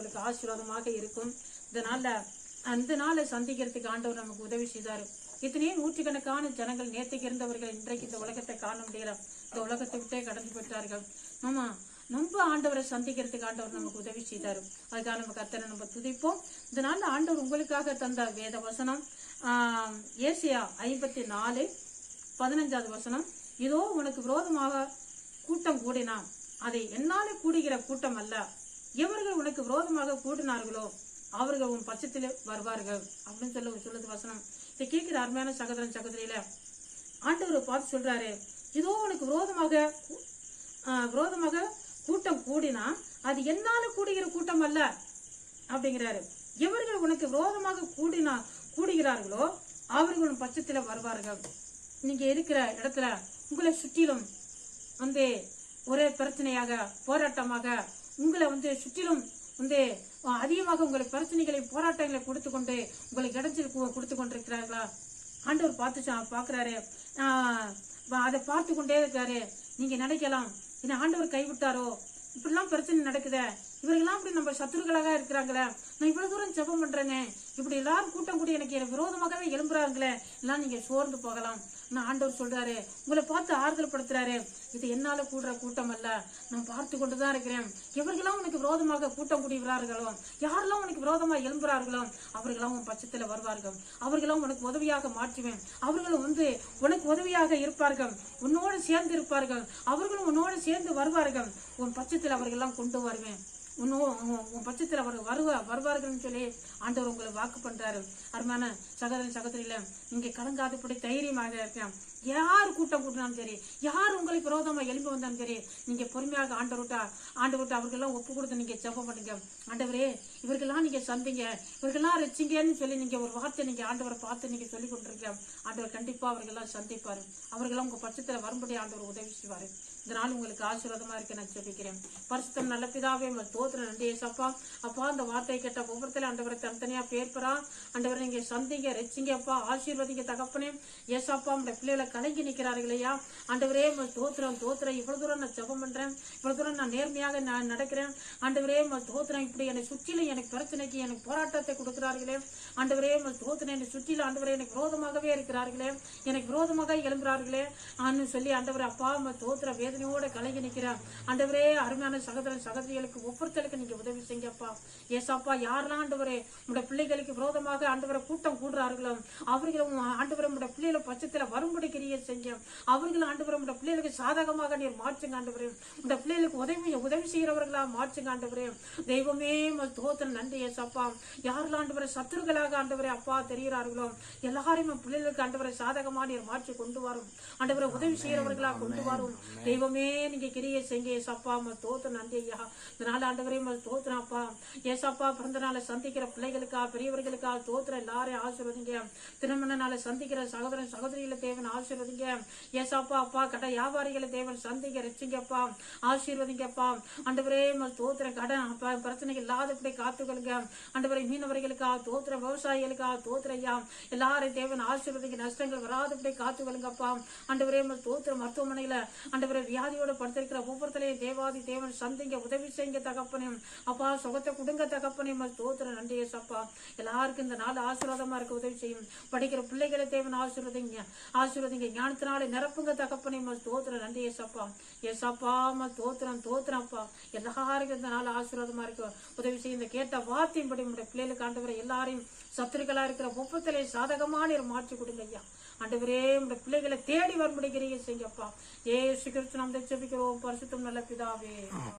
உங்களுக்கு ஆசீர்வாதமாக இருக்கும். இந்த நாளை சந்திக்கிறதுக்கு ஆண்டவர் நமக்கு உதவி செய்தாரு. இத்தனையே நூற்றுக்கணக்கான ஜனங்கள் நேற்றுக்கு இருந்தவர்கள் இன்றைக்கு இந்த உலகத்தை காண முடியல. இந்த உலகத்தை விட்டே கடந்து போயிட்டார்கள். ஆமா, ரொம்ப ஆண்டவரை சந்திக்கிறதுக்கு ஆண்டவர் நமக்கு உதவி செய்தாரு. அதுக்காக நம்ம கர்த்தரை நம்ம துதிப்போம். இந்த நாள்ல ஆண்டவர் உங்களுக்காக தந்த வேத வசனம் ஏசாயா 54:15 இதோ உனக்கு விரோதமாக கூட்டம் கூடினான், அதை என்னாலே கூடுகிற கூட்டம் அல்ல. எவர்கள் உனக்கு விரோதமாக கூடினார்களோ அவர்கள் உன் பட்சத்தில் வருவார்கள் அப்படின்னு சொல்லுது வசனம். இதை கேட்கிற அருமையான சகோதரன் சகோதரியில ஆண்டவர் பார்த்து சொல்றாரு, இதோ உனக்கு விரோதமாக கூட்டம் கூடினா அது என்னால கூடுகிற கூட்டம் அல்ல அப்படிங்கிறாரு. எவர்கள் உனக்கு விரோதமாக கூடுகிறார்களோ அவர்கள் பட்சத்துல வருவார்கள். நீங்க இருக்கிற இடத்துல உங்களை சுற்றிலும் ஒரே பிரச்சனையாக போராட்டமாக உங்களை சுற்றிலும் அதிகமாக உங்களை பிரச்சனைகளை போராட்டங்களை கொடுத்து கொண்டு உங்களுக்கு இடைஞ்சல் கொடுத்து கொண்டிருக்கிறார்களா? ஆண்டவர் பாக்குறாரு, அதை பார்த்து கொண்டே இருக்காரு. நீங்க நினைக்கலாம், என்ன ஆண்டவர் கைவிட்டாரோ, இப்படிலாம் பிரச்சனை நடக்குத, இவர்கள்லாம் இப்படி நம்ம சத்துருக்களாக இருக்கிறாங்களே, நான் இவ்வளவு தூரம் ஜெபம் பண்றேனே, இப்படி எல்லாரும் கூட்டம் கூடி எனக்கு விரோதமாகவே எழும்புறாங்களே, எல்லாம் நீங்க சோர்ந்து போகலாம். நான் ஆண்டவர் சொல்றாரு, உங்களை பார்த்து ஆறுதல் படுத்துறாரு, இது என்னால கூடுற கூட்டம் அல்ல, நான் பார்த்து கொண்டுதான் இருக்கிறேன். எவர்களெல்லாம் உனக்கு விரோதமாக கூட்டம் கூடுகிறார்களோ, யாரெல்லாம் உனக்கு விரோதமாக எழும்புறார்களோ அவர்களெல்லாம் உன் பட்சத்துல வருவார்கள். அவர்களும் உனக்கு உதவியாக மாற்றுவேன். அவர்களும் உனக்கு உதவியாக இருப்பார்கள், உன்னோடு சேர்ந்து இருப்பார்கள். அவர்களும் உன்னோடு சேர்ந்து வருவார்கள். உன் பட்சத்தில் அவர்களெல்லாம் கொண்டு வருவேன். உன் பட்சத்தில் அவர்கள் வருவார்கள் சொல்லி ஆண்டவர் உங்களை வாக்கு பண்றாரு. அருமையான சகோதரன் சகோதரியில நீங்க கலங்காதபடி தைரியமாக இருக்கலாம். யார் கூட்டம் கூட்டினாலும் சரி, யார் உங்களுக்கு விரோதமா எழும்பி வந்தாலும் சரி, நீங்க பொறுமையாக ஆண்டவர்கிட்ட அவர்களெல்லாம் ஒப்பு கொடுத்து நீங்க ஜெபம் பண்ணுங்க. ஆண்டவரே, இவர்களெல்லாம் நீங்க சந்திங்க, இவர்களெல்லாம் ரட்சிங்கன்னு சொல்லி நீங்க ஒரு வார்த்தை நீங்க ஆண்டவரை பார்த்து நீங்க சொல்லி கொண்டிருக்க. ஆண்டவர் கண்டிப்பா அவர்களெல்லாம் சந்திப்பாரு. அவர்களெல்லாம் உங்க பட்சத்துல வரும்படி ஆண்டவர் உதவி செய்வாரு. இதனால உங்களுக்கு ஆசீர்வாதமா இருக்கு நான் சொல்லிக்கிறேன். பரிசுத்தம் நல்ல பிதாவே தோத்திரம் நன்றி ஏசப்பா. அப்பா, அந்த வார்த்தையை கேட்ட ஒவ்வொருத்தரும் ஆண்டவரை தனித்தனியா பேர்பரா ஆண்டவரை நீங்க சந்திங்க, ரட்சிங்க அப்பா, ஆசீர்வதிங்க தகப்பனே. ஏசப்பா, உங்க பிள்ளைகளை கலங்கி நிக்கிறார்களையா ஆண்டவரே, தோத்திரம் இவ்வளவு தூரம் நான் ஜெபம் பண்றேன், இவ்வளவு தூரம் நான் நேர்மையாக நான் நடக்கிறேன். ஆண்டவரே தோத்திரம், இப்படி என்னை சுற்றிலும் எனக்கு பிரச்சனைக்கு எனக்கு போராட்டத்தை கொடுக்கிறார்களே ஆண்டவரே, தோத்திரம் என்னை சுற்றிலும் ஆண்டவரே எனக்கு விரோதமாகவே இருக்கிறார்களே, எனக்கு விரோதமாக எழும்புகிறார்களே சொல்லி ஆண்டவரே அப்பா தோத்திர வேதனையோட கலங்கி நிற்கிறார். ஆண்டவரே, அருமையான சகோதரன் சகோதரிகளுக்கு ஒவ்வொருத்தருக்கு நீங்க உதவி செய்யப்பா. ஏசாப்பா, யாரெல்லாம் ஆண்டவரே உடைய பிள்ளைகளுக்கு விரோதமாக ஆண்டவரை கூட்டம் கூடுறார்களோ அவர்களும் ஆண்டவரை உடைய பிள்ளைகளை பட்சத்துல வரும்படி கிரியை செஞ்ச அவர்களும் ஆண்டவரை உடைய பிள்ளைகளுக்கு சாதகமாக நீர் மாற்றுங்க ஆண்டவரே. உடைய பிள்ளைகளுக்கு உதவி செய்யறவர்களா மாற்றுங்க ஆண்டவரே. தெய்வமே தோத்திரம் நன்றி ஏசாப்பா. யாரெல்லாம் ஆண்டவரை சத்துருக்களாக ஆண்டவரே அப்பா தெரிகிறார்களோ எல்லாரையும் பிள்ளைகளுக்கு ஆண்டவரை சாதகமா நீர் மாற்றி கொண்டு வரும். ஆண்டவரை உதவி செய்யறவர்களா கொண்டு வரும். தெய்வமே, நீங்க கிரியை செய்ய ஏசாப்பா. தோத்திரம் நன்றி ஐயா. இதனால ஆண்டவரே தோத்திரம் அப்பா. ஏசாப்பா, பிறந்த நாளை சந்திக்கிற பிள்ளைகளுக்கா பெரியவர்களுக்கா தோத்திரம் எல்லாரையும் ஆசீர்வதிங்க. திருமண நாளை சந்திக்கிற சகோதரன் சகோதரிகளை தேவன் ஆசீர்வதிங்க. ஏசாப்பா அப்பா, கடை வியாபாரிகளை தேவன் சந்திக்க ரட்சிங்கப்பா, ஆசீர்வதிங்கப்பா. ஆண்டவரே தோத்திரம், கடன் பிரச்சனைகள் இல்லாதபடி காத்துக்கொள்ளுங்க ஆண்டவரை. மீனவர்களுக்கா தோத்திரம், விவசாயிகளுக்கா தோத்திரம் ஐயா, எல்லாரையும் தேவன் ஆசீர்வதிங்க. நஷ்டங்கள் வராதபடி காத்துக்கொள்ளுங்கப்பா. ஆண்டவரே தோத்திரம், மருத்துவமனையில ஆண்டவரை வியாதியோட படுத்திருக்கிற ஒவ்வொருத்தரையும் தேவாதி தேவன் சந்திங்க, உதவி செய்யுங்க தகப்பனே அப்பா. சுகத்தை கொடுங்க தகப்பனே. தோத்திரம் நன்றி ஏசப்பா. எல்லாருக்கும் இந்த நாள் ஆசீர்வாதமா இருக்க உதவி செய்யும். படிக்கிற பிள்ளைகளை தேவன் ஆசீர்வதிங்க. ஞானத்தினாலே நிரப்புங்க தகப்பனே. தோத்திரம் நன்றி ஏசப்பா. ஏசப்பா தோத்திரம் அப்பா. எல்லாருக்கும் இந்த நாள் ஆசீர்வாதமா இருக்க உதவி செய்யும். இந்த கேட்ட வார்த்தையின்படி உங்களுடைய பிள்ளைகளுக்கு ஆண்டவரை எல்லாரையும் சத்துருக்களா இருக்கிற ஒவ்வொருத்தரையும் சாதகமான மாற்றி கொடுங்க ஐயா. ஆண்டவரே, உங்களுடைய பிள்ளைகளை தேடி வரும்படி கிரியை செய்யப்பா. ஏசு கிறிஸ்து நாமத்தில் ஜெபிக்கிறோம் பரிசுத்தம் நல்ல பிதாவே.